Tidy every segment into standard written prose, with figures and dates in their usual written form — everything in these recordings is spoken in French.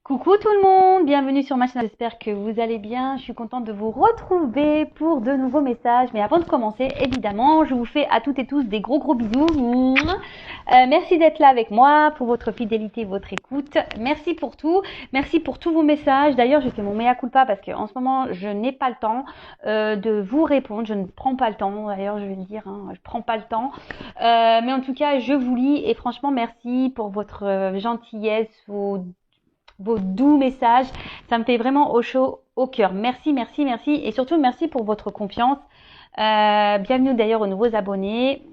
Coucou tout le monde, bienvenue sur ma chaîne, j'espère que vous allez bien, je suis contente de vous retrouver pour de nouveaux messages, mais avant de commencer, évidemment, je vous fais à toutes et tous des gros bisous. Merci d'être là avec moi, pour votre fidélité, votre écoute, merci pour tout, merci pour tous vos messages. D'ailleurs, j'ai fait mon mea culpa parce qu'en ce moment, je n'ai pas le temps de vous répondre, je ne prends pas le temps, d'ailleurs je vais le dire, je prends pas le temps, mais en tout cas, je vous lis et franchement, merci pour votre gentillesse, vos doux messages. Ça me fait vraiment au chaud au cœur. Merci. Et surtout, merci pour votre confiance. Bienvenue d'ailleurs aux nouveaux abonnés.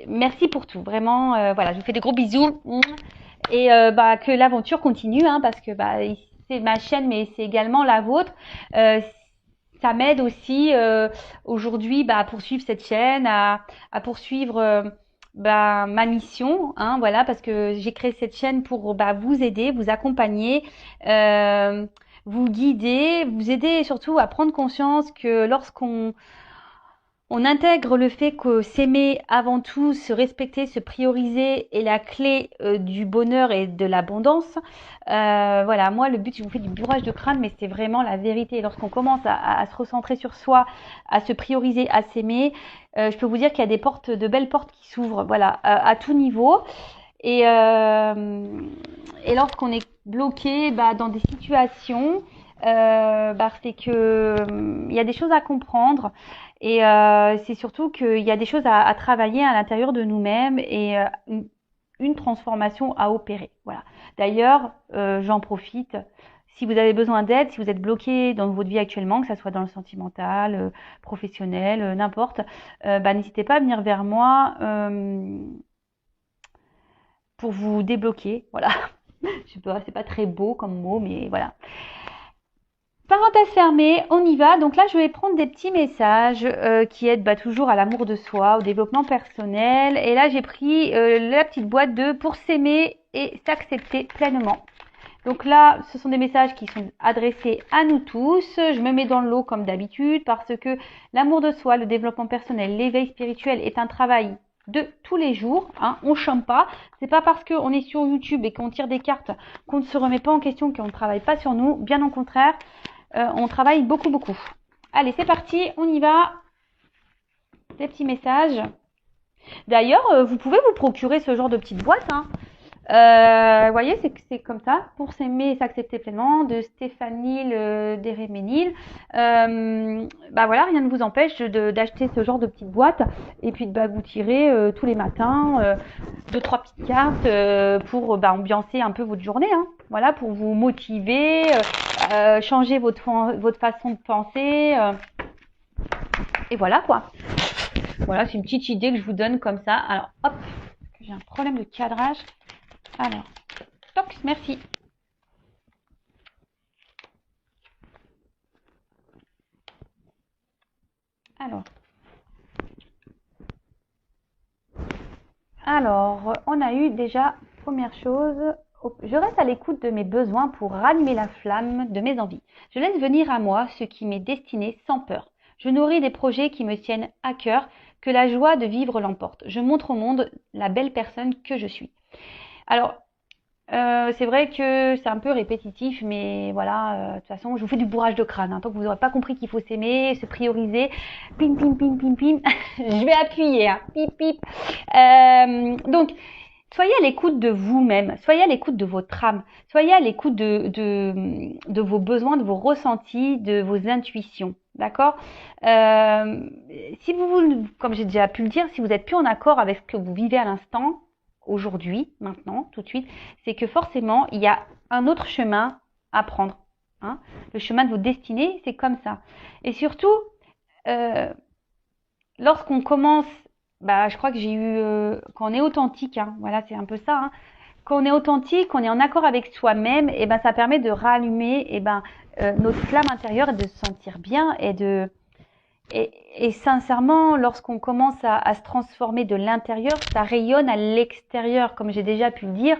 Merci pour tout. Vraiment, voilà, je vous fais des gros bisous. Et que l'aventure continue, parce que c'est ma chaîne, mais c'est également la vôtre. Ça m'aide aussi aujourd'hui à poursuivre cette chaîne, à poursuivre ma mission, voilà, parce que j'ai créé cette chaîne pour vous aider, vous accompagner, vous guider, vous aider surtout à prendre conscience que lorsqu'on intègre le fait que s'aimer avant tout, se respecter, se prioriser est la clé du bonheur et de l'abondance. Voilà, moi le but, je vous fais du bourrage de crâne, mais c'est vraiment la vérité. Lorsqu'on commence à se recentrer sur soi, à se prioriser, à s'aimer, je peux vous dire qu'il y a des portes, de belles portes qui s'ouvrent, voilà, à tout niveau. Et lorsqu'on est bloqué dans des situations, c'est que il y a des choses à comprendre et c'est surtout qu'il y a des choses à travailler à l'intérieur de nous-mêmes et une transformation à opérer. Voilà. D'ailleurs, j'en profite. Si vous avez besoin d'aide, si vous êtes bloqué dans votre vie actuellement, que ça soit dans le sentimental, professionnel, n'importe, n'hésitez pas à venir vers moi pour vous débloquer. Voilà. Je sais pas, c'est pas très beau comme mot, mais voilà. Parenthèse fermée, on y va. Donc là, je vais prendre des petits messages qui aident toujours à l'amour de soi, au développement personnel. Et là, j'ai pris la petite boîte de pour s'aimer et s'accepter pleinement. Donc là, ce sont des messages qui sont adressés à nous tous. Je me mets dans le lot comme d'habitude parce que l'amour de soi, le développement personnel, l'éveil spirituel est un travail de tous les jours. On chôme pas. C'est pas parce qu'on est sur YouTube et qu'on tire des cartes qu'on ne se remet pas en question, qu'on ne travaille pas sur nous. Bien au contraire. On travaille beaucoup. Allez, c'est parti, on y va. Des petits messages. D'ailleurs, vous pouvez vous procurer ce genre de petite boîte. Vous voyez, c'est comme ça. Pour s'aimer et s'accepter pleinement, de Stéphanie Deréménil. Voilà, rien ne vous empêche d'acheter ce genre de petite boîte et puis de vous tirer tous les matins 2-3 petites cartes pour ambiancer un peu votre journée. Voilà, pour vous motiver, changer votre façon de penser. Et voilà quoi. Voilà, c'est une petite idée que je vous donne comme ça. Alors, hop, j'ai un problème de cadrage. Alors, toc, merci. Alors, on a eu déjà, première chose, je reste à l'écoute de mes besoins pour rallumer la flamme de mes envies. Je laisse venir à moi ce qui m'est destiné sans peur. Je nourris des projets qui me tiennent à cœur, que la joie de vivre l'emporte. Je montre au monde la belle personne que je suis. Alors, c'est vrai que c'est un peu répétitif, mais voilà, de toute façon, je vous fais du bourrage de crâne. Tant que vous n'aurez pas compris qu'il faut s'aimer, se prioriser, pim, je vais appuyer, pip, pip. Donc, soyez à l'écoute de vous-même, soyez à l'écoute de votre âme, soyez à l'écoute de vos besoins, de vos ressentis, de vos intuitions. D'accord. Si vous, comme j'ai déjà pu le dire, si vous n'êtes plus en accord avec ce que vous vivez à l'instant, aujourd'hui, maintenant, tout de suite, c'est que forcément, il y a un autre chemin à prendre. Le chemin de vos destinées, c'est comme ça. Et surtout, lorsqu'on commence, je crois que j'ai eu, quand on est authentique, voilà, c'est un peu ça. Quand on est authentique, on est en accord avec soi-même, et ça permet de rallumer notre flamme intérieure et de se sentir bien et de Et sincèrement, lorsqu'on commence à se transformer de l'intérieur, ça rayonne à l'extérieur, comme j'ai déjà pu le dire.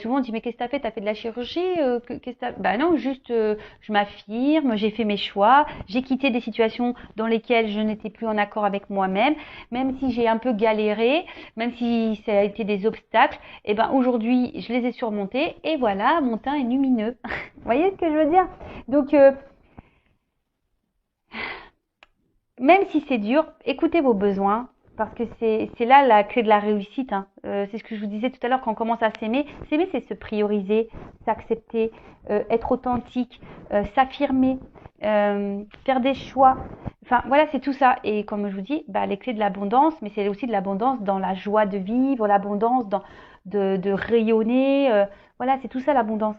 Souvent on dit mais qu'est-ce que t'as fait? T'as fait de la chirurgie? Qu'est-ce que bah non, juste je m'affirme, j'ai fait mes choix, j'ai quitté des situations dans lesquelles je n'étais plus en accord avec moi-même, même si j'ai un peu galéré, même si ça a été des obstacles, et ben aujourd'hui je les ai surmontés et voilà, mon teint est lumineux. Vous voyez ce que je veux dire? Donc même si c'est dur, écoutez vos besoins, parce que c'est là la clé de la réussite. Hein. C'est ce que je vous disais tout à l'heure quand on commence à s'aimer. S'aimer, c'est se prioriser, s'accepter, être authentique, s'affirmer, faire des choix. Enfin, voilà, c'est tout ça. Et comme je vous dis, bah, les clés de l'abondance, mais c'est aussi de l'abondance dans la joie de vivre, l'abondance dans de rayonner. Voilà, c'est tout ça l'abondance.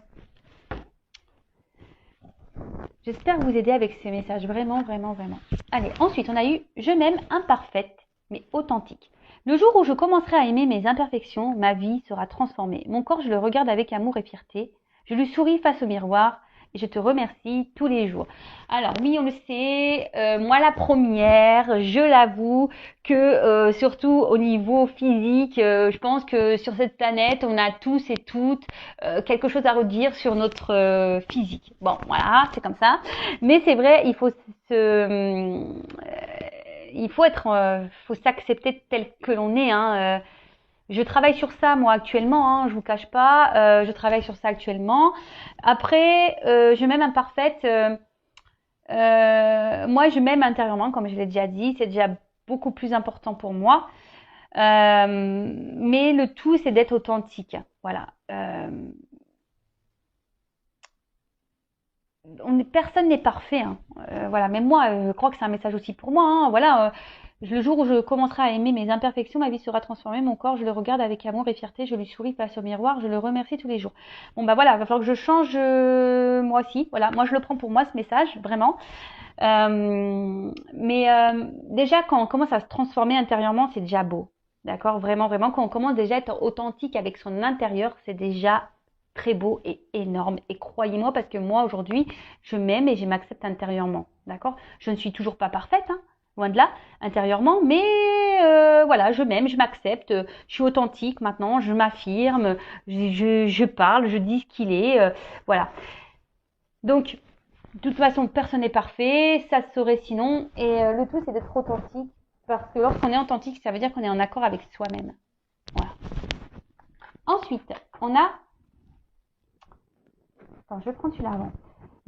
J'espère vous aider avec ces messages, vraiment, vraiment, vraiment. Allez, ensuite, on a eu « Je m'aime imparfaite, mais authentique ». Le jour où je commencerai à aimer mes imperfections, ma vie sera transformée. Mon corps, je le regarde avec amour et fierté. Je lui souris face au miroir et je te remercie tous les jours. Alors oui, on le sait, moi la première, je l'avoue que surtout au niveau physique, je pense que sur cette planète, on a tous et toutes quelque chose à redire sur notre physique. Bon, voilà, c'est comme ça. Mais c'est vrai, il faut être, faut s'accepter tel que l'on est. Hein. Je travaille sur ça moi actuellement, hein, je vous cache pas. Je travaille sur ça actuellement. Après, je m'aime imparfaite. Moi, je m'aime intérieurement, comme je l'ai déjà dit. C'est déjà beaucoup plus important pour moi. Mais le tout, c'est d'être authentique. Voilà. Personne n'est parfait. Hein. Voilà. Même moi, je crois que c'est un message aussi pour moi. Hein. Voilà. Le jour où je commencerai à aimer mes imperfections, ma vie sera transformée. Mon corps, je le regarde avec amour et fierté. Je lui souris face au miroir. Je le remercie tous les jours. Bon, bah voilà. Il va falloir que je change moi aussi. Voilà. Moi, je le prends pour moi, ce message, vraiment. Déjà, quand on commence à se transformer intérieurement, c'est déjà beau. D'accord? Vraiment, vraiment. Quand on commence déjà à être authentique avec son intérieur, c'est déjà très beau et énorme. Et croyez-moi, parce que moi, aujourd'hui, je m'aime et je m'accepte intérieurement. D'accord? Je ne suis toujours pas parfaite, hein, loin de là, intérieurement, mais voilà, je m'aime, je m'accepte, je suis authentique maintenant, je m'affirme, je parle, je dis ce qu'il est, voilà. Donc, de toute façon, personne n'est parfait, ça se saurait sinon, et le tout, c'est d'être authentique, parce que lorsqu'on est authentique, ça veut dire qu'on est en accord avec soi-même. Voilà. Ensuite, on a... Attends, je vais prendre celui-là avant.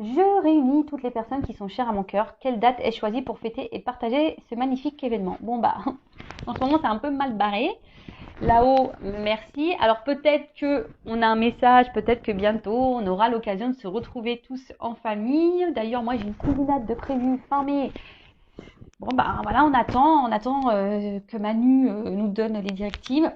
Je réunis toutes les personnes qui sont chères à mon cœur. Quelle date ai-je choisie pour fêter et partager ce magnifique événement? Bon bah, en ce moment c'est un peu mal barré. Là-haut, merci. Alors peut-être que on a un message, peut-être que bientôt on aura l'occasion de se retrouver tous en famille. D'ailleurs, moi j'ai une cousinade de prévu fin mai. Bon bah voilà, on attend que Manu nous donne les directives,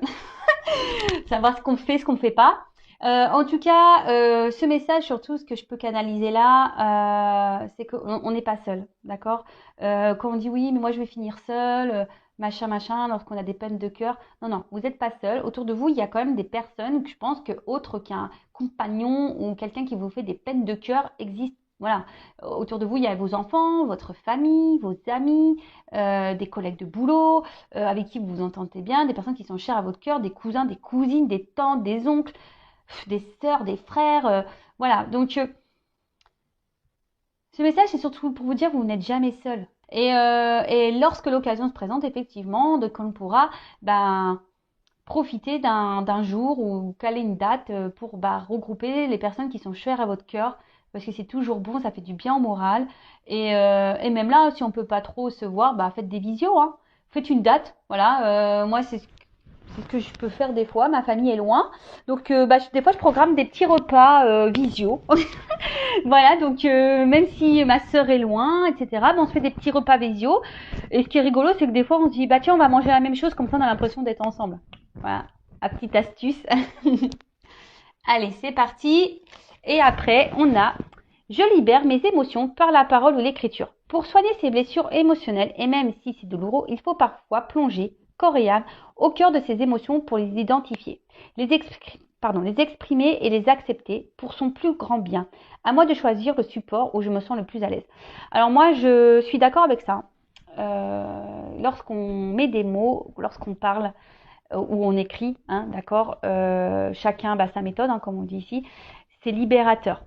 savoir ce qu'on fait, ce qu'on fait pas. En tout cas, ce message, surtout, ce que je peux canaliser là, c'est qu'on n'est pas seul, d'accord? Quand on dit oui, mais moi je vais finir seul, machin, lorsqu'on a des peines de cœur. Non, non, vous n'êtes pas seul. Autour de vous, il y a quand même des personnes que je pense que autre qu'un compagnon ou quelqu'un qui vous fait des peines de cœur existent. Voilà. Autour de vous, il y a vos enfants, votre famille, vos amis, des collègues de boulot, avec qui vous vous entendez bien, des personnes qui sont chères à votre cœur, des cousins, des cousines, des tantes, des oncles, des sœurs, des frères. Voilà. Donc, ce message, c'est surtout pour vous dire que vous n'êtes jamais seul. Et lorsque l'occasion se présente, effectivement, de qu'on pourra profiter d'un jour ou caler une date pour regrouper les personnes qui sont chères à votre cœur. Parce que c'est toujours bon, ça fait du bien au moral. Et même là, si on peut pas trop se voir, faites des visios. Hein. Faites une date. Voilà. Moi, c'est ce que je peux faire des fois. Ma famille est loin. Donc, des fois, je programme des petits repas visio. Voilà, donc même si ma sœur est loin, etc., on se fait des petits repas visio. Et ce qui est rigolo, c'est que des fois, on se dit, tiens, on va manger la même chose, comme ça, on a l'impression d'être ensemble. Voilà, la petite astuce. Allez, c'est parti. Et après, on a « Je libère mes émotions par la parole ou l'écriture. Pour soigner ces blessures émotionnelles, et même si c'est douloureux, il faut parfois plonger, corps et âme, au cœur de ces émotions pour les identifier, les exprimer et les accepter pour son plus grand bien. À moi de choisir le support où je me sens le plus à l'aise. » Alors moi, je suis d'accord avec ça. lorsqu'on met des mots, lorsqu'on parle ou on écrit, hein, d'accord, chacun sa méthode, hein, comme on dit ici, c'est libérateur.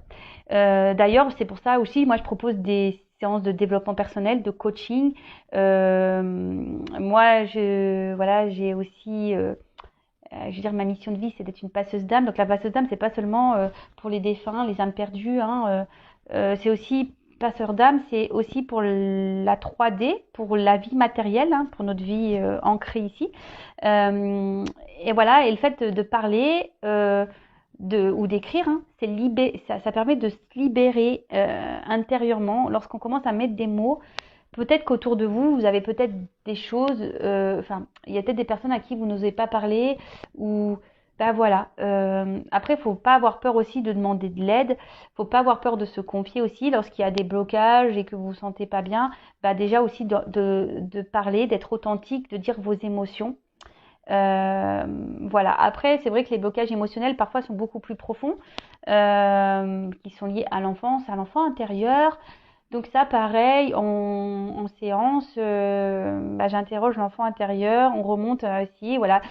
D'ailleurs, c'est pour ça aussi, moi je propose des séances de développement personnel, de coaching. Moi, j'ai aussi, je veux dire, ma mission de vie, c'est d'être une passeuse d'âme. Donc la passeuse d'âme, c'est pas seulement pour les défunts, les âmes perdues, hein, c'est aussi passeur d'âme, c'est aussi pour la 3D, pour la vie matérielle, hein, pour notre vie ancrée ici. Et voilà, et le fait de parler ou d'écrire, hein, ça permet de se libérer intérieurement. Lorsqu'on commence à mettre des mots, peut-être qu'autour de vous, vous avez peut-être des choses, il y a peut-être des personnes à qui vous n'osez pas parler, ou voilà. Après, faut pas avoir peur aussi de demander de l'aide, faut pas avoir peur de se confier aussi lorsqu'il y a des blocages et que vous vous sentez pas bien. Déjà aussi de parler, d'être authentique, de dire vos émotions. Voilà. Après, c'est vrai que les blocages émotionnels parfois sont beaucoup plus profonds, qui sont liés à l'enfance, à l'enfant intérieur. Donc ça, pareil, en séance, j'interroge l'enfant intérieur, on remonte aussi, voilà.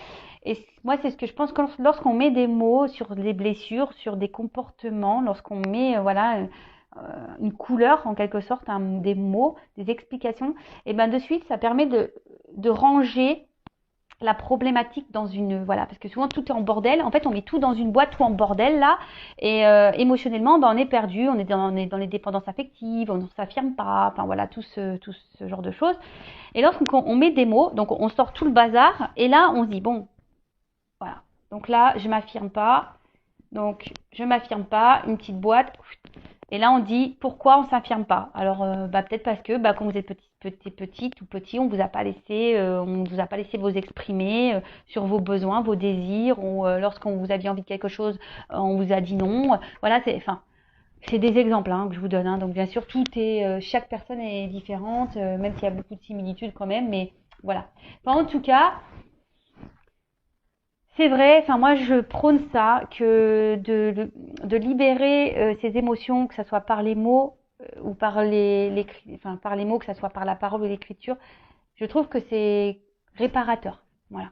Et moi, c'est ce que je pense que lorsqu'on met des mots sur les blessures, sur des comportements, lorsqu'on met, une couleur en quelque sorte, des mots, des explications, et de suite, ça permet de ranger la problématique dans une, voilà, parce que souvent tout est en bordel. En fait, on met tout dans une boîte, tout en bordel là, et émotionnellement, on est perdu, on est dans les dépendances affectives, on ne s'affirme pas, enfin voilà, tout ce genre de choses. Et lorsqu'on met des mots, donc on sort tout le bazar, et là on se dit bon, voilà, donc là je m'affirme pas, une petite boîte. Et là, on dit pourquoi on s'affirme pas. Alors, peut-être parce que, quand vous êtes petite ou petit, on vous a pas laissé vous exprimer sur vos besoins, vos désirs, ou lorsqu'on vous aviez envie de quelque chose, on vous a dit non. Voilà, c'est des exemples que je vous donne. Donc, bien sûr, chaque personne est différente, même s'il y a beaucoup de similitudes quand même. Mais voilà. En tout cas, c'est vrai, moi je prône ça, que de libérer ces émotions, que ce soit par les mots ou par par les mots, que ce soit par la parole ou l'écriture, je trouve que c'est réparateur. Voilà.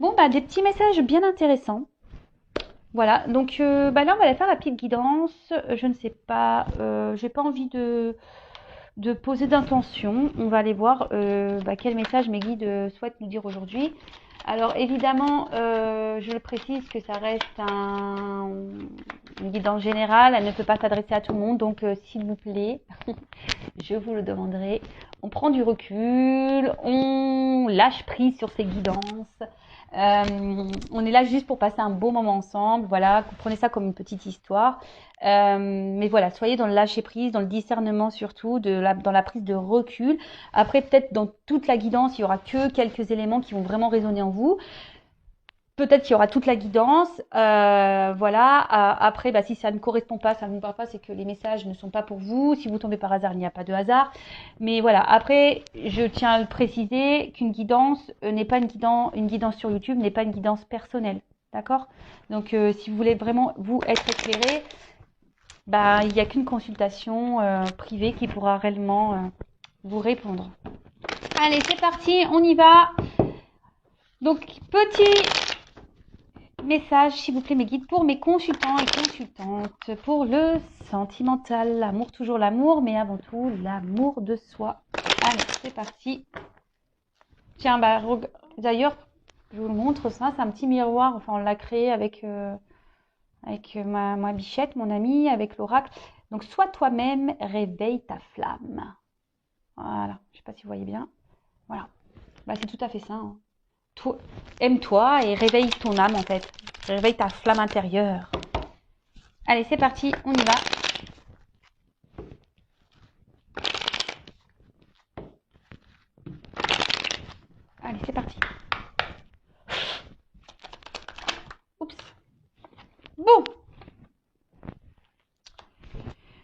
Bon, des petits messages bien intéressants. Voilà, donc là on va aller faire la petite guidance. Je ne sais pas, j'ai pas envie de poser d'intention. On va aller voir quel message mes guides souhaitent nous dire aujourd'hui. Alors évidemment, je le précise que ça reste une guidance générale, elle ne peut pas s'adresser à tout le monde, donc s'il vous plaît, je vous le demanderai, on prend du recul, on lâche prise sur ces guidances, on est là juste pour passer un beau moment ensemble, voilà, prenez ça comme une petite histoire. Mais voilà, soyez dans le lâcher prise, dans le discernement surtout, dans la prise de recul. Après, peut-être dans toute la guidance, il y aura que quelques éléments qui vont vraiment résonner en vous. Peut-être qu'il y aura toute la guidance, voilà. Après, si ça ne correspond pas, ça ne vous parle pas, c'est que les messages ne sont pas pour vous. Si vous tombez par hasard, il n'y a pas de hasard. Mais voilà. Après, je tiens à le préciser qu'une guidance n'est pas une guidance sur YouTube n'est pas une guidance personnelle, d'accord? Donc, si vous voulez vraiment vous être éclairé, il n'y a qu'une consultation privée qui pourra réellement vous répondre. Allez, c'est parti, on y va. Donc, petit message, s'il vous plaît, mes guides, pour mes consultants et consultantes, pour le sentimental, l'amour, toujours l'amour, mais avant tout, l'amour de soi. Allez, c'est parti. Tiens, d'ailleurs, je vous le montre, ça, c'est un petit miroir, on l'a créé avec ma bichette, mon amie, avec l'oracle. Donc, sois toi-même, réveille ta flamme. Voilà, je ne sais pas si vous voyez bien. Voilà, c'est tout à fait ça. Aime-toi et réveille ton âme en fait. Réveille ta flamme intérieure. Allez, c'est parti, on y va. Allez, c'est parti. Oups.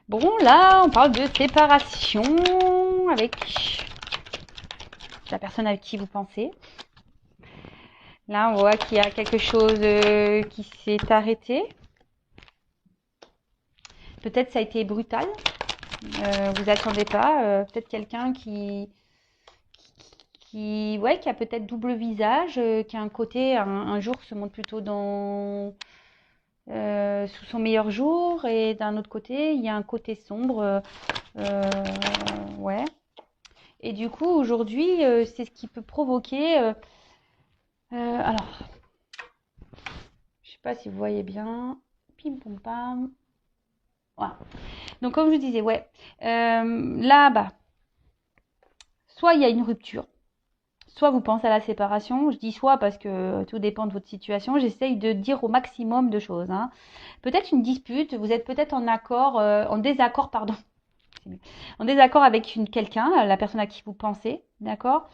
Bon, là, on parle de séparation avec la personne avec qui vous pensez. Là, on voit qu'il y a quelque chose qui s'est arrêté. Peut-être ça a été brutal. Vous attendez pas. Peut-être quelqu'un ouais, qui a peut-être double visage, qui a un côté, un jour se montre plutôt sous son meilleur jour, et d'un autre côté, il y a un côté sombre. Ouais. Et du coup, aujourd'hui, c'est ce qui peut provoquer. Alors, je sais pas si vous voyez bien. Pim pom pam. Voilà. Donc, comme je vous disais, ouais. Là, bah, soit il y a une rupture, soit vous pensez à la séparation. Je dis soit parce que tout dépend de votre situation. J'essaye de dire au maximum de choses, hein. Peut-être une dispute, vous êtes peut-être en désaccord, pardon. En désaccord avec quelqu'un, la personne à qui vous pensez, d'accord.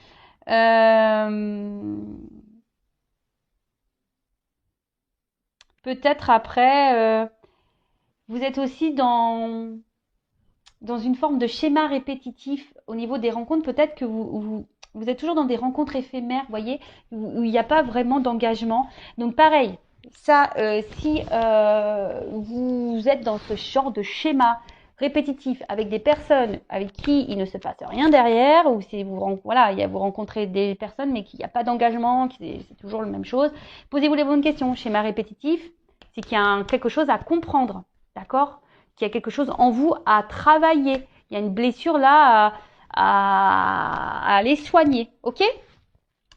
Peut-être après, vous êtes aussi dans une forme de schéma répétitif au niveau des rencontres. Peut-être que vous êtes toujours dans des rencontres éphémères, vous voyez, où il n'y a pas vraiment d'engagement. Donc pareil, ça, si vous êtes dans ce genre de schéma répétitif avec des personnes avec qui il ne se passe rien derrière, ou si vous rencontrez des personnes mais qu'il n'y a pas d'engagement, c'est toujours la même chose, posez-vous les bonnes questions. Schéma répétitif, c'est qu'il y a quelque chose à comprendre, d'accord, qu'il y a quelque chose en vous à travailler. Il y a une blessure là à aller soigner, ok?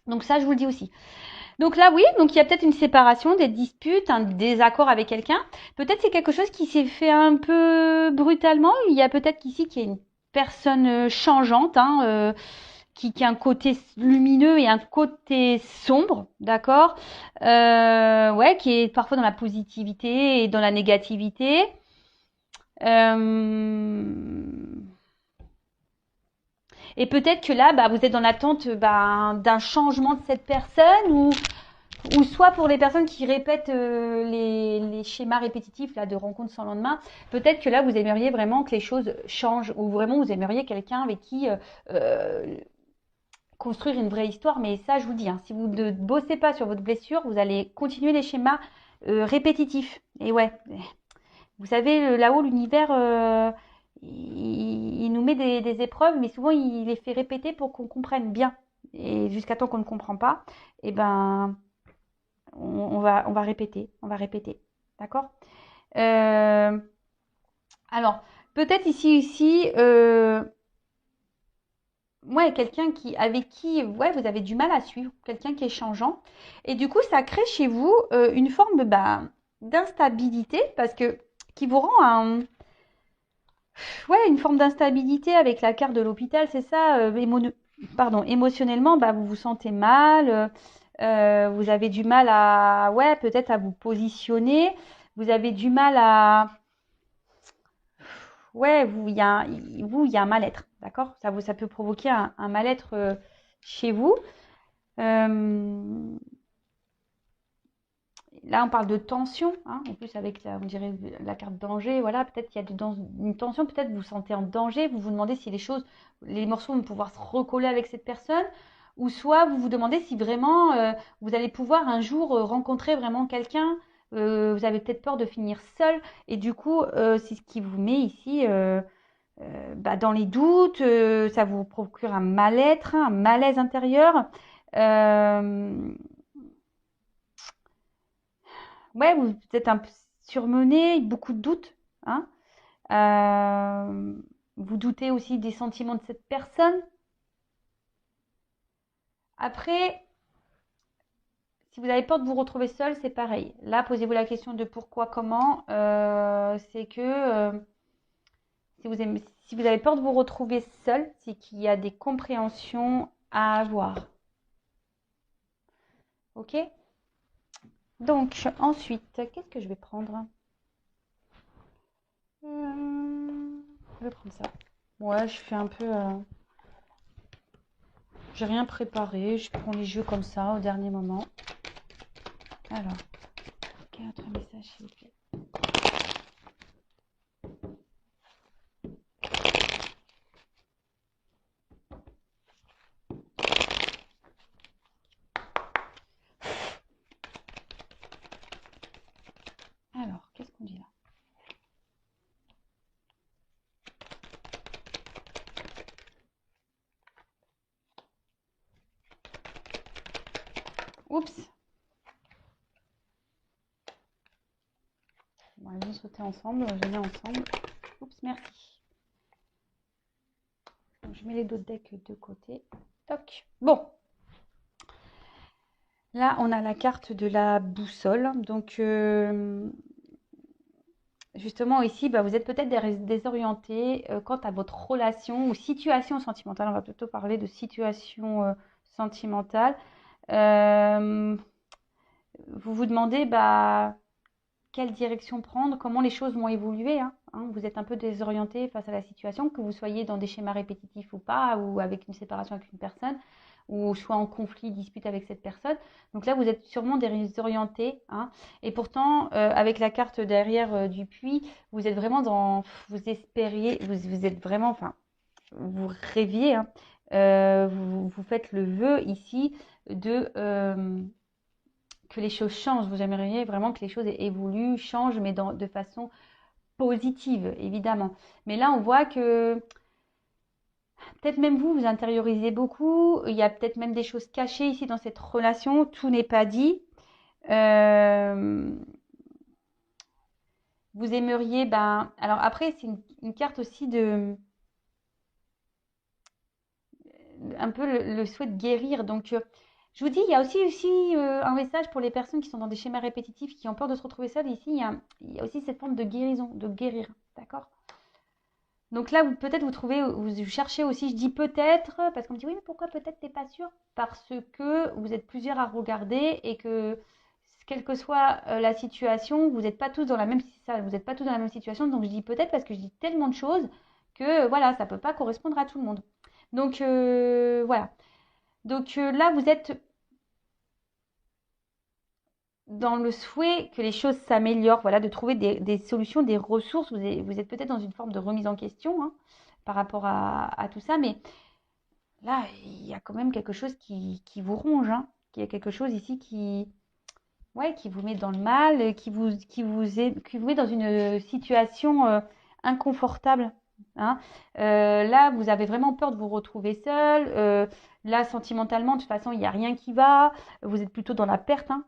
Donc ça, je vous le dis aussi. Donc là, oui, donc il y a peut-être une séparation, des disputes, un désaccord avec quelqu'un. Peut-être c'est quelque chose qui s'est fait un peu brutalement. Il y a peut-être qu'ici qu'il y a une personne changeante, hein, qui a un côté lumineux et un côté sombre, d'accord, ouais, qui est parfois dans la positivité et dans la négativité. Et peut-être que là, bah, vous êtes dans l'attente d'un changement de cette personne, ou soit pour les personnes qui répètent les schémas répétitifs là, de rencontres sans lendemain, peut-être que là, vous aimeriez vraiment que les choses changent, ou vraiment vous aimeriez quelqu'un avec qui construire une vraie histoire. Mais ça, je vous dis, hein, si vous ne bossez pas sur votre blessure, vous allez continuer les schémas répétitifs. Et ouais, vous savez, là-haut, l'univers, il nous met des épreuves, mais souvent, il les fait répéter pour qu'on comprenne bien. Et jusqu'à temps qu'on ne comprend pas, eh ben, on va répéter, on va répéter. D'accord. Alors, peut-être ici, ouais, quelqu'un avec qui ouais, vous avez du mal à suivre, quelqu'un qui est changeant. Et du coup, ça crée chez vous une forme d'instabilité, parce que qui vous rend ouais, une forme d'instabilité avec la carte de l'hôpital, c'est ça. Émotionnellement, bah, vous vous sentez mal. Vous avez du mal ouais, peut-être à vous positionner. Vous avez du mal ouais, il y a un mal-être, d'accord? Ça peut provoquer un mal-être chez vous. Euh, Là, on parle de tension, hein, en plus avec on dirait la carte danger, voilà, peut-être qu'il y a une tension, peut-être vous vous sentez en danger, vous vous demandez si les morceaux vont pouvoir se recoller avec cette personne, ou soit vous vous demandez si vraiment vous allez pouvoir un jour rencontrer vraiment quelqu'un. Vous avez peut-être peur de finir seul, et du coup, c'est ce qui vous met ici dans les doutes. Ça vous procure un mal-être, un malaise intérieur. Euh, ouais, vous êtes un peu surmené, beaucoup de doutes, hein. Euh, Vous doutez aussi des sentiments de cette personne. Après, si vous avez peur de vous retrouver seul, c'est pareil. Là, posez-vous la question de pourquoi, comment. C'est que si vous avez peur de vous retrouver seul, c'est qu'il y a des compréhensions à avoir. Ok? Donc, ensuite, qu'est-ce que je vais prendre? Je vais prendre ça. Ouais, je fais un peu. J'ai rien préparé, je prends les jeux comme ça au dernier moment. Alors, quel autre message s'il vous plaît? Alors, qu'est-ce qu'on dit là? Oups. Bon, ils vont sauter ensemble. Je les mets ensemble. Oups, merci. Donc, je mets les deux decks de côté. Toc. Bon. Là, on a la carte de la boussole. Donc, justement, ici, bah, vous êtes peut-être désorienté quant à votre relation ou situation sentimentale. On va plutôt parler de situation sentimentale. Vous vous demandez bah, quelle direction prendre, comment les choses vont évoluer. Hein. Vous êtes un peu désorienté face à la situation, que vous soyez dans des schémas répétitifs ou pas, ou avec une séparation avec une personne, ou soit en conflit, dispute avec cette personne. Donc là, vous êtes sûrement désorienté. Hein. Et pourtant, avec la carte derrière du puits, vous êtes vraiment dans... Vous espériez, vous êtes vraiment... Enfin, vous rêviez. Hein. Vous faites le vœu ici de... que les choses changent. Vous aimeriez vraiment que les choses évoluent, changent, mais de façon positive, évidemment. Mais là, on voit que peut-être même vous, vous intériorisez beaucoup. Il y a peut-être même des choses cachées ici dans cette relation. Tout n'est pas dit. Vous aimeriez, ben, alors après, c'est une carte aussi de un peu le souhait de guérir. Donc, je vous dis, il y a aussi un message pour les personnes qui sont dans des schémas répétitifs, qui ont peur de se retrouver seules. Ici, il y a aussi cette forme de guérison, de guérir. D'accord? Donc là, peut-être vous cherchez aussi, je dis peut-être, parce qu'on me dit oui, mais pourquoi peut-être t'es pas sûr? Parce que vous êtes plusieurs à regarder et que quelle que soit la situation, vous n'êtes pas tous dans la même vous n'êtes pas tous dans la même situation. Donc je dis peut-être parce que je dis tellement de choses que voilà, ça peut pas correspondre à tout le monde. Donc voilà. Donc là, vous êtes dans le souhait que les choses s'améliorent, voilà, de trouver des solutions, des ressources. Vous êtes peut-être dans une forme de remise en question hein, par rapport à tout ça, mais là, il y a quand même quelque chose qui vous ronge. Hein. Il y a quelque chose ici ouais, qui vous met dans le mal, qui vous met dans une situation inconfortable. Hein. Là, vous avez vraiment peur de vous retrouver seul. Là, sentimentalement, de toute façon, il n'y a rien qui va. Vous êtes plutôt dans la perte. Hein.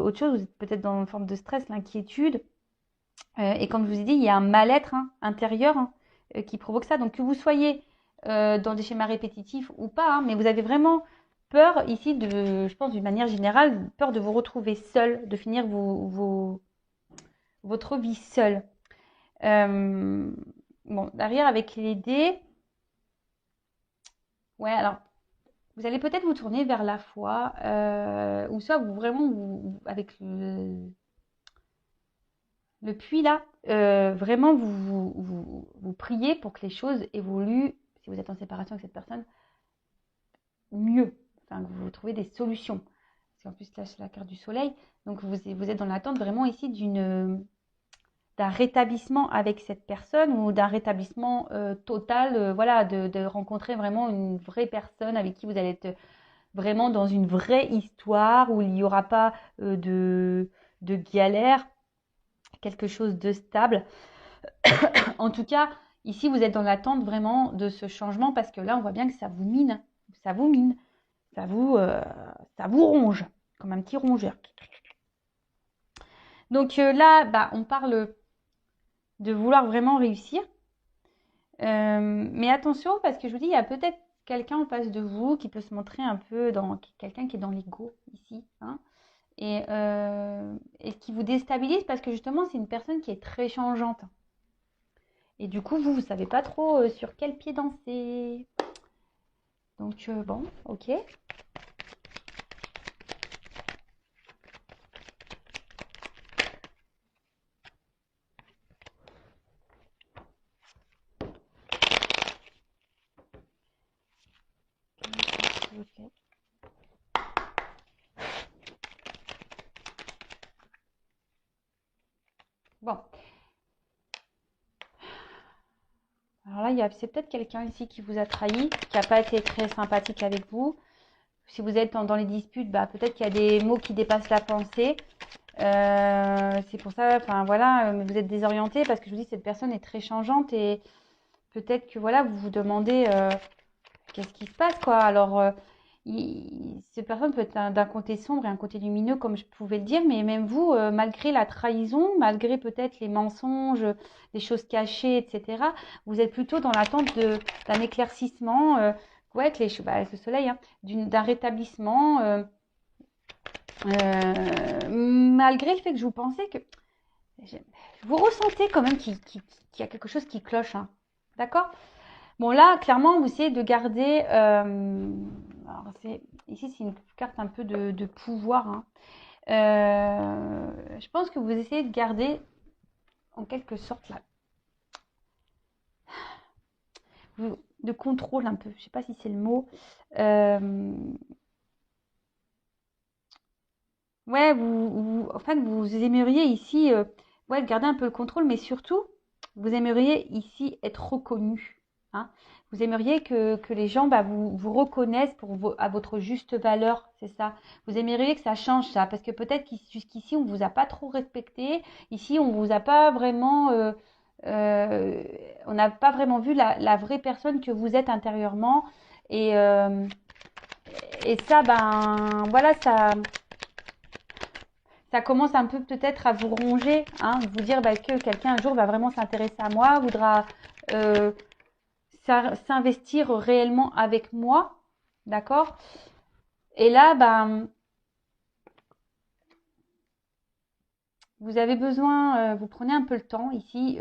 Autre chose, vous êtes peut-être dans une forme de stress, l'inquiétude. Et comme je vous ai dit, il y a un mal-être hein, intérieur hein, qui provoque ça. Donc, que vous soyez dans des schémas répétitifs ou pas, hein, mais vous avez vraiment peur ici, je pense d'une manière générale, peur de vous retrouver seul, de finir votre vie seul. Bon, derrière avec les dés, ouais, alors vous allez peut-être vous tourner vers la foi, ou soit avec le puits là, vraiment vous priez pour que les choses évoluent, si vous êtes en séparation avec cette personne, mieux, enfin que vous trouvez des solutions. Parce qu'en plus là c'est la carte du soleil, donc vous êtes dans l'attente vraiment ici d'un rétablissement avec cette personne ou d'un rétablissement total, voilà, de rencontrer vraiment une vraie personne avec qui vous allez être vraiment dans une vraie histoire où il n'y aura pas de galère, quelque chose de stable. En tout cas, ici, vous êtes dans l'attente vraiment de ce changement parce que là, on voit bien que ça vous mine, ça vous mine, ça vous ronge, comme un petit rongeur. Donc là, bah, on parle de vouloir vraiment réussir. Mais attention, parce que je vous dis, il y a peut-être quelqu'un en face de vous qui peut se montrer un peu quelqu'un qui est dans l'ego ici. Hein, et qui vous déstabilise parce que justement, c'est une personne qui est très changeante. Et du coup, vous ne savez pas trop sur quel pied danser. Donc, bon, ok. Ok. Bon. Alors là, c'est peut-être quelqu'un ici qui vous a trahi, qui n'a pas été très sympathique avec vous. Si vous êtes dans les disputes, bah, peut-être qu'il y a des mots qui dépassent la pensée. C'est pour ça, enfin voilà, vous êtes désorienté parce que je vous dis, cette personne est très changeante et peut-être que voilà, vous vous demandez qu'est-ce qui se passe quoi. Alors, cette personne peut être d'un côté sombre et un côté lumineux, comme je pouvais le dire, mais même vous, malgré la trahison, malgré peut-être les mensonges, les choses cachées, etc., vous êtes plutôt dans l'attente d'un éclaircissement, ouais, avec avec le soleil, hein, d'un rétablissement, malgré le fait que je vous pensais que vous ressentez quand même qu'il y a quelque chose qui cloche, hein. D'accord? Bon, là, clairement, vous essayez de garder. Alors ici, c'est une carte un peu de pouvoir, hein. Je pense que vous essayez de garder, en quelque sorte, là, de contrôle un peu. Je ne sais pas si c'est le mot. Euh, ouais, en fait, vous aimeriez ici, ouais, garder un peu le contrôle, mais surtout, vous aimeriez ici être reconnu, hein. Vous aimeriez que les gens vous reconnaissent à votre juste valeur, c'est ça. Vous aimeriez que ça change ça, parce que peut-être jusqu'ici, on vous a pas trop respecté. Ici, on vous a pas vraiment, euh, on n'a pas vraiment vu la vraie personne que vous êtes intérieurement. Et, euh, et ça, ben, voilà, ça commence un peu peut-être à vous ronger, hein, vous dire que quelqu'un un jour va vraiment s'intéresser à moi, voudra euh, s'investir réellement avec moi, d'accord? Et là, ben, vous avez besoin, vous prenez un peu le temps ici,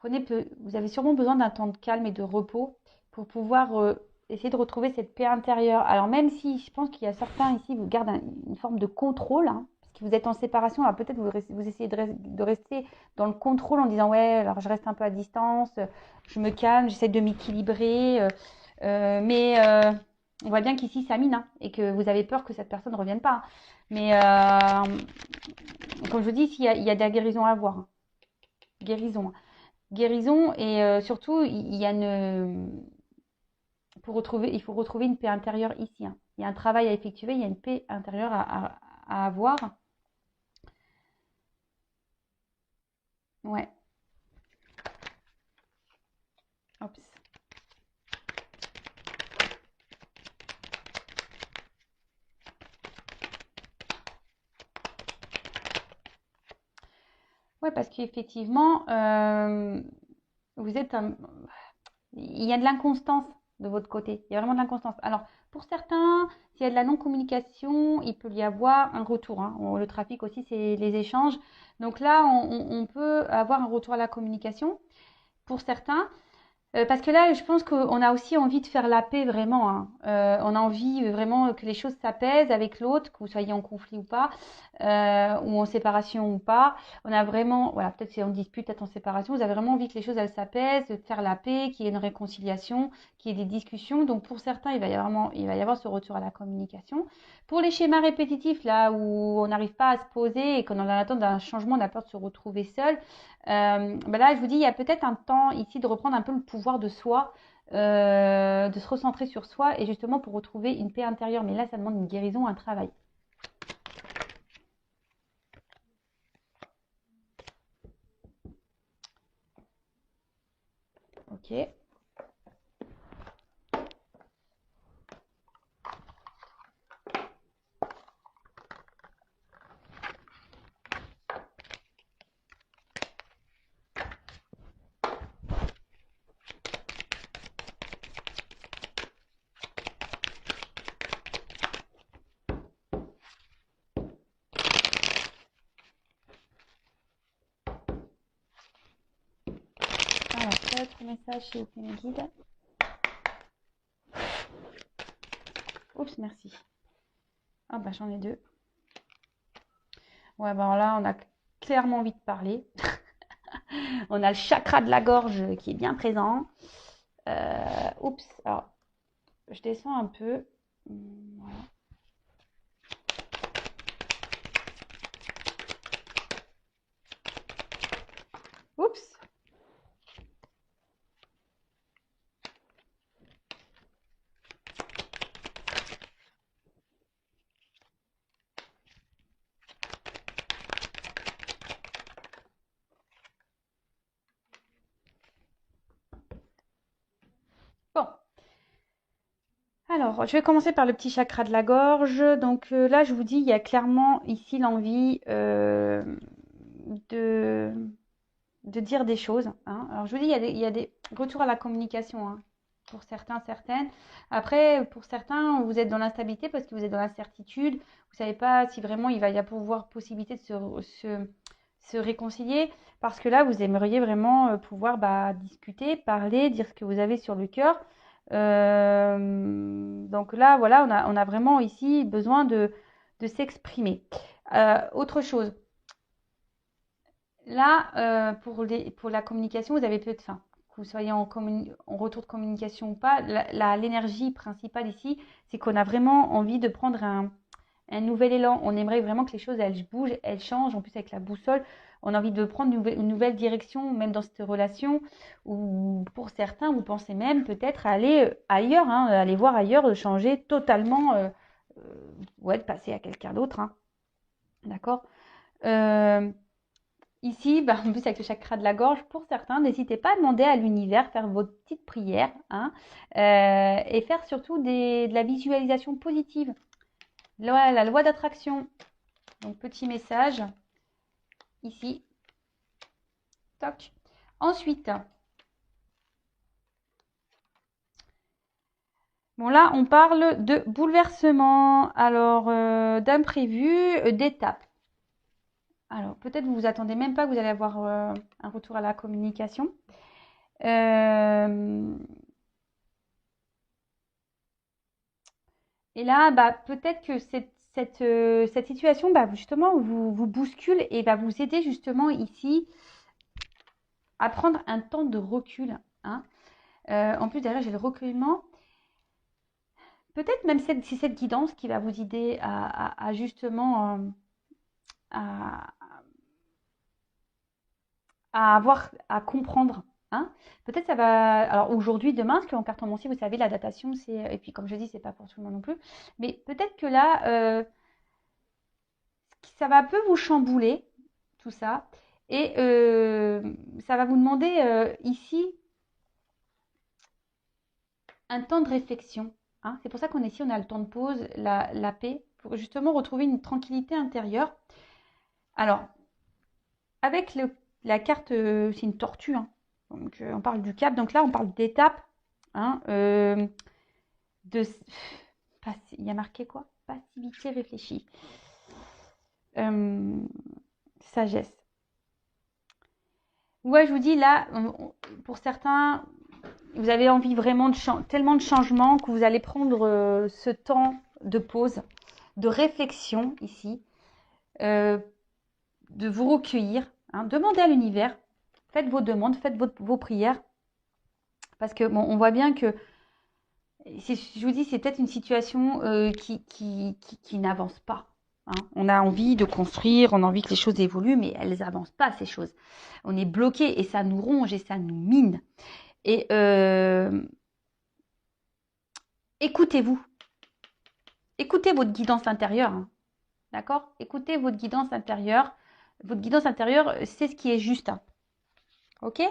vous avez sûrement besoin d'un temps de calme et de repos pour pouvoir essayer de retrouver cette paix intérieure. Alors même si je pense qu'il y a certains ici, vous gardent une forme de contrôle, hein, parce que vous êtes en séparation, alors peut-être vous essayez de rester dans le contrôle en disant ouais, alors je reste un peu à distance, je me calme, j'essaie de m'équilibrer, mais on voit bien qu'ici ça mine, hein, et que vous avez peur que cette personne ne revienne pas, hein. Mais comme je vous dis, il y a de la guérison à avoir, hein. Guérison, hein. Guérison et surtout, il y a il faut retrouver une paix intérieure ici, hein. Il y a un travail à effectuer, il y a une paix intérieure à avoir. Ouais. Oups. Ouais, parce qu'effectivement, vous êtes il y a de l'inconstance de votre côté. Il y a vraiment de l'inconstance. Alors, pour certains, s'il y a de la non-communication, il peut y avoir un retour, hein. Le trafic aussi, c'est les échanges. Donc là, on peut avoir un retour à la communication pour certains. Parce que là, je pense qu'on a aussi envie de faire la paix vraiment, hein. On a envie vraiment que les choses s'apaisent avec l'autre, que vous soyez en conflit ou pas, ou en séparation ou pas. On a vraiment, voilà, peut-être si on dispute, peut-être en séparation, vous avez vraiment envie que les choses elles s'apaisent, de faire la paix, qu'il y ait une réconciliation, qu'il y ait des discussions. Donc pour certains, il va y avoir ce retour à la communication. Pour les schémas répétitifs, là où on n'arrive pas à se poser et qu'on est en attente d'un changement, on a peur de se retrouver seul. Là, je vous dis, il y a peut-être un temps ici de reprendre un peu le pouvoir de soi, de se recentrer sur soi et justement pour retrouver une paix intérieure. Mais là, ça demande une guérison, un travail. Ok. Alors, quel autre message chez mes guides? Oups, merci. Ah bah j'en ai deux. Ouais, bah là, on a clairement envie de parler. On a le chakra de la gorge qui est bien présent. Oups, alors je descends un peu. Voilà. Oups. Alors, je vais commencer par le petit chakra de la gorge. Donc là, je vous dis, il y a clairement ici l'envie de, de dire des choses, hein. Alors, je vous dis, il y a des retours à la communication, hein, pour certains, certaines. Après, pour certains, vous êtes dans l'instabilité parce que vous êtes dans l'incertitude. Vous ne savez pas si vraiment il va y avoir possibilité de se réconcilier. Parce que là, vous aimeriez vraiment pouvoir discuter, parler, dire ce que vous avez sur le cœur. Donc là, voilà, on a vraiment ici besoin de s'exprimer. Autre chose. Là, pour la communication, vous avez peut-être faim. Que vous soyez en retour de communication ou pas, l'énergie principale ici, c'est qu'on a vraiment envie de prendre un nouvel élan. On aimerait vraiment que les choses, elles bougent, elles changent. En plus, avec la boussole, on a envie de prendre une nouvelle direction, même dans cette relation. Ou pour certains, vous pensez même peut-être aller ailleurs, hein, aller voir ailleurs, de changer totalement, ouais, de passer à quelqu'un d'autre, hein. D'accord. Ici, en plus avec le chakra de la gorge, pour certains, n'hésitez pas à demander à l'univers, faire votre petite prière, hein, et faire surtout de la visualisation positive. La loi d'attraction. Donc, petit message ici. Toc. Ensuite, bon là, on parle de bouleversement, alors d'imprévu, d'étapes. Alors, peut-être vous vous attendez même pas que vous allez avoir un retour à la communication. Et là, peut-être que cette situation, justement, vous bouscule et va vous aider justement ici à prendre un temps de recul, hein. En plus, derrière, j'ai le recueillement. Peut-être même c'est cette guidance qui va vous aider à justement à, à comprendre, hein. Peut-être ça va. Alors aujourd'hui, demain, parce qu'en cartomancie, vous savez, la datation, c'est. Et puis, comme je dis, c'est pas pour tout le monde non plus. Mais peut-être que là, ça va un peu vous chambouler, tout ça. Et ça va vous demander ici un temps de réflexion, hein. C'est pour ça qu'on est ici, on a le temps de pause, la paix, pour justement retrouver une tranquillité intérieure. Alors, avec la carte, c'est une tortue, hein. Donc, on parle du cap. Donc là, on parle d'étapes, hein, il y a marqué quoi? Passivité réfléchie. Sagesse. Ouais, je vous dis là, pour certains, vous avez envie vraiment tellement de changements que vous allez prendre ce temps de pause, de réflexion ici, de vous recueillir, hein. Demandez à l'univers, faites vos demandes, faites vos prières, parce que bon, on voit bien que, je vous dis, c'est peut-être une situation qui n'avance pas, hein. On a envie de construire, on a envie que les choses évoluent, mais elles n'avancent pas, ces choses. On est bloqué et ça nous ronge et ça nous mine. Et écoutez-vous. Écoutez votre guidance intérieure, hein. D'accord? Écoutez votre guidance intérieure. Votre guidance intérieure, c'est ce qui est juste, hein. Ok?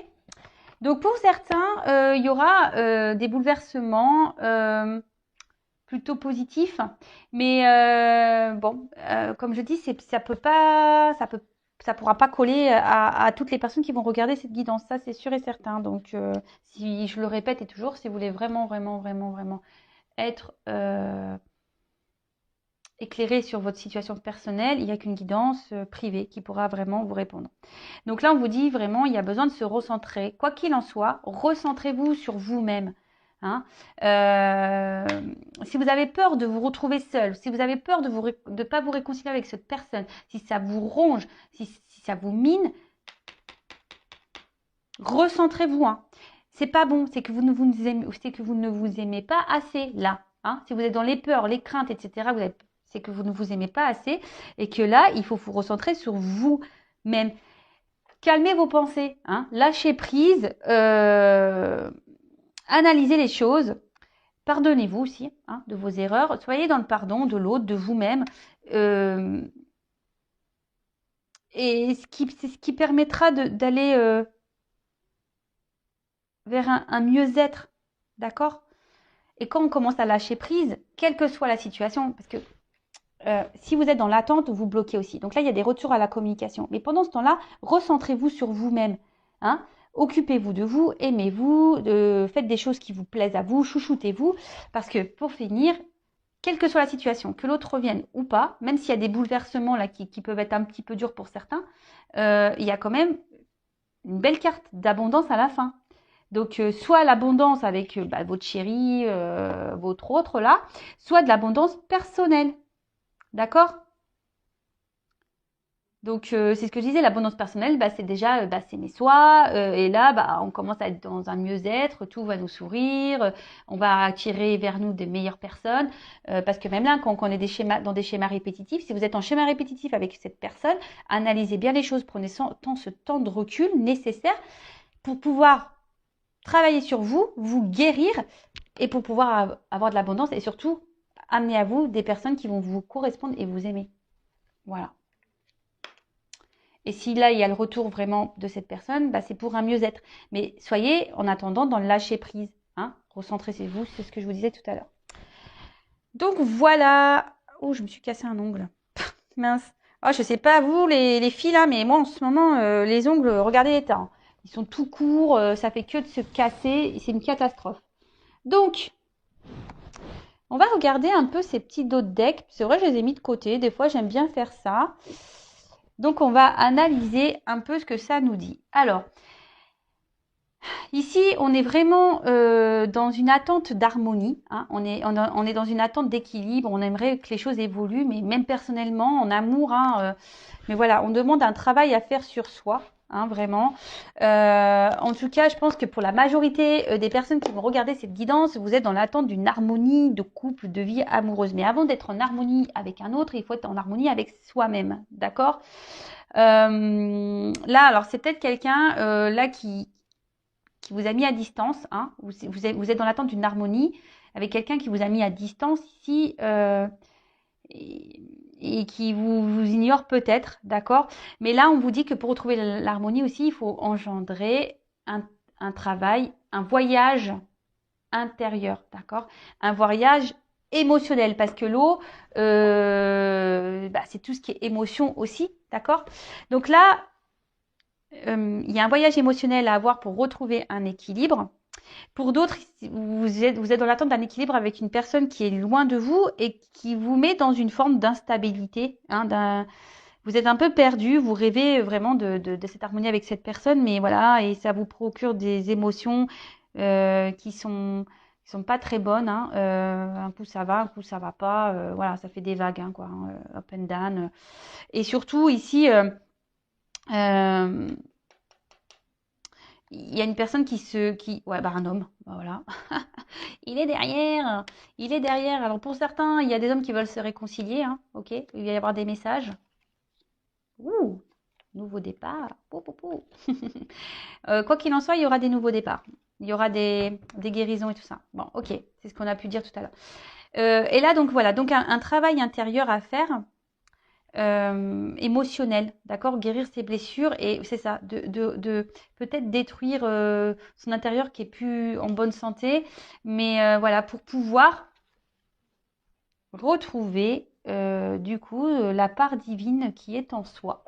Donc pour certains, il y aura des bouleversements plutôt positifs. Mais bon, comme je dis, ça pourra pas coller à toutes les personnes qui vont regarder cette guidance. Ça, c'est sûr et certain. Donc, si je le répète et toujours, si vous voulez vraiment, vraiment, vraiment, vraiment être éclairé sur votre situation personnelle, il n'y a qu'une guidance privée qui pourra vraiment vous répondre. Donc là, on vous dit vraiment, il y a besoin de se recentrer. Quoi qu'il en soit, recentrez-vous sur vous-même, hein. Si vous avez peur de vous retrouver seul, si vous avez peur de ne pas vous réconcilier avec cette personne, si ça vous ronge, si ça vous mine, recentrez-vous, hein. C'est pas bon, c'est que vous ne vous aimez pas assez là, hein. Si vous êtes dans les peurs, les craintes, etc., c'est que vous ne vous aimez pas assez et que là, il faut vous recentrer sur vous-même. Calmez vos pensées, hein. Lâchez prise, analysez les choses, pardonnez-vous aussi, hein, de vos erreurs, soyez dans le pardon de l'autre, de vous-même, et c'est ce qui permettra d'aller vers un mieux-être, d'accord? Et quand on commence à lâcher prise, quelle que soit la situation, parce que si vous êtes dans l'attente, vous bloquez aussi. Donc là, il y a des retours à la communication. Mais pendant ce temps-là, recentrez-vous sur vous-même. Hein. Occupez-vous de vous, aimez-vous, faites des choses qui vous plaisent à vous, chouchoutez-vous. Parce que pour finir, quelle que soit la situation, que l'autre revienne ou pas, même s'il y a des bouleversements là qui peuvent être un petit peu durs pour certains, il y a quand même une belle carte d'abondance à la fin. Donc, soit l'abondance avec votre chéri, votre autre là, soit de l'abondance personnelle. D'accord? Donc, c'est ce que je disais, l'abondance personnelle, c'est déjà s'aimer soi. Et là, on commence à être dans un mieux-être, tout va nous sourire, on va attirer vers nous des meilleures personnes. Parce que même là, quand on est dans des schémas répétitifs, si vous êtes en schéma répétitif avec cette personne, analysez bien les choses, prenez ce temps de recul nécessaire pour pouvoir travailler sur vous, vous guérir et pour pouvoir avoir de l'abondance et surtout amener à vous des personnes qui vont vous correspondre et vous aimer. Voilà. Et si là, il y a le retour vraiment de cette personne, c'est pour un mieux-être. Mais soyez en attendant dans le lâcher-prise. Hein. Recentrez-vous, c'est ce que je vous disais tout à l'heure. Donc voilà. Oh, je me suis cassé un ongle. Mince. Oh, je sais pas vous, les filles là, mais moi en ce moment, les ongles, regardez l'état. Hein. Ils sont tout courts, ça fait que de se casser. C'est une catastrophe. Donc, on va regarder un peu ces petits dos de deck. C'est vrai, je les ai mis de côté. Des fois, j'aime bien faire ça. Donc, on va analyser un peu ce que ça nous dit. Alors, ici, on est vraiment dans une attente d'harmonie. Hein. On est dans une attente d'équilibre. On aimerait que les choses évoluent, mais même personnellement, en amour. Hein, mais voilà, on demande un travail à faire sur soi. Hein, vraiment. En tout cas, je pense que pour la majorité des personnes qui vont regarder cette guidance, vous êtes dans l'attente d'une harmonie de couple, de vie amoureuse. Mais avant d'être en harmonie avec un autre, il faut être en harmonie avec soi-même. D'accord? Là, alors c'est peut-être quelqu'un là qui vous a mis à distance. Hein, vous êtes dans l'attente d'une harmonie avec quelqu'un qui vous a mis à distance ici. Et qui vous ignore peut-être, d'accord? Mais là, on vous dit que pour retrouver l'harmonie aussi, il faut engendrer un travail, un voyage intérieur, d'accord? Un voyage émotionnel, parce que l'eau, c'est tout ce qui est émotion aussi, d'accord? Donc là, il y a un voyage émotionnel à avoir pour retrouver un équilibre. Pour d'autres, vous êtes dans l'attente d'un équilibre avec une personne qui est loin de vous et qui vous met dans une forme d'instabilité. Hein, vous êtes un peu perdu, vous rêvez vraiment de cette harmonie avec cette personne, mais voilà, et ça vous procure des émotions qui sont pas très bonnes. Hein. Un coup ça va, un coup ça va pas. Voilà, ça fait des vagues, hein, quoi, hein, up and down. Et surtout ici, il y a une personne un homme, voilà. Il est derrière, il est derrière. Alors pour certains, il y a des hommes qui veulent se réconcilier, hein, ok. Il va y avoir des messages. Ouh, nouveau départ. Pou, pou, pou. Quoi qu'il en soit, il y aura des nouveaux départs. Il y aura des guérisons et tout ça. Bon, ok, c'est ce qu'on a pu dire tout à l'heure. Et là, donc voilà, donc un travail intérieur à faire. Émotionnel, d'accord, guérir ses blessures et c'est ça, de peut-être détruire son intérieur qui est plus en bonne santé, mais voilà, pour pouvoir retrouver du coup la part divine qui est en soi.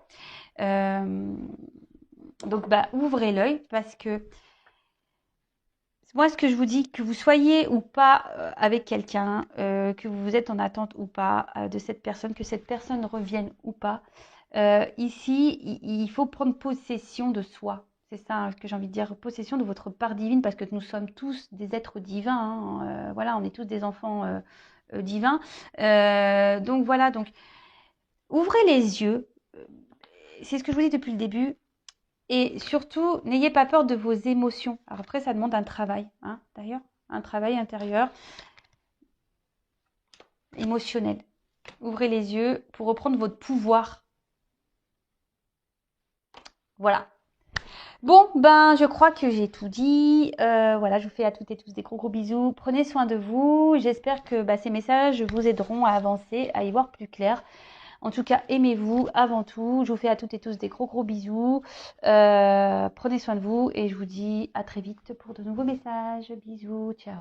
Donc ouvrez l'œil parce que moi, ce que je vous dis, que vous soyez ou pas avec quelqu'un, que vous êtes en attente ou pas de cette personne, que cette personne revienne ou pas, ici, il faut prendre possession de soi. C'est ça hein, que j'ai envie de dire, possession de votre part divine, parce que nous sommes tous des êtres divins. Hein, voilà, on est tous des enfants divins. Donc voilà, donc ouvrez les yeux. C'est ce que je vous dis depuis le début. Et surtout, n'ayez pas peur de vos émotions. Alors après, ça demande un travail, hein, d'ailleurs, un travail intérieur, émotionnel. Ouvrez les yeux pour reprendre votre pouvoir. Voilà. Bon, je crois que j'ai tout dit. Voilà, je vous fais à toutes et tous des gros bisous. Prenez soin de vous. J'espère que ces messages vous aideront à avancer, à y voir plus clair. En tout cas, aimez-vous avant tout. Je vous fais à toutes et tous des gros bisous. Prenez soin de vous et je vous dis à très vite pour de nouveaux messages. Bisous, ciao.